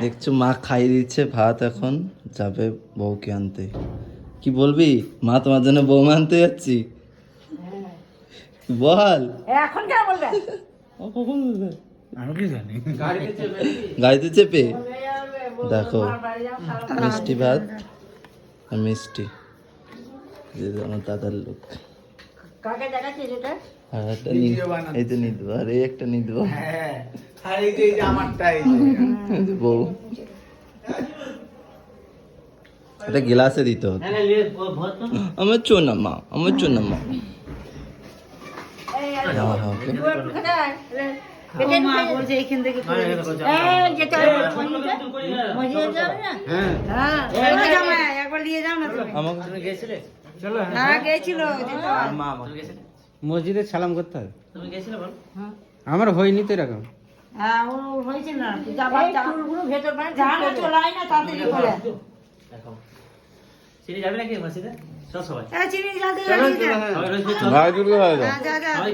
দেখছো মা খাইয়ে দিচ্ছে ভাত, এখন যাবে বউকে আনতে। কি বলবি মা, তোমার জন্য বৌমা আনতে যাচ্ছি, বল। এখন কেন বলবে? আমি কি জানি। গাড়িতে চেপে দেখো মিষ্টি ভাত আর মিষ্টি, যে আমার দাদার লোক। কাকে দেখাচ্ছিস এটা? আর একটা এই তো নিয়ে দেবো, আর এই একটা নিয়ে দেবো। হ্যাঁ, আর এই যে আমারটা, এই যে বউ এটা গ্লাসে দিতে হতো। আমার চোনা মা, আমার চোনা মা। একটু খেতে আয়। মা বলছে এইখান থেকে যেতে হবে মসজিদে যাবে না? হ্যাঁ একবার নিয়ে যাও না তুমি। আমাকে গেছিলে? চলো। হ্যাঁ গেছিল যেতে হয়। মা মসজিদে সালাম করতে হবে। তুমি গেছিলে বল? আমার হয়নি তো এরকম। হ্যাঁ ও হয়েছিল না, যাবার চুলগুলো ভেতর মানে ঝাড়া চলে আয় না তাড়াতাড়ি করে। দেখো চিনি যাবে নাকি মসজিদে? চল সবাই চিনি যাতে সবাই রোজ ভাই দুটো হয়ে যাও। যা যা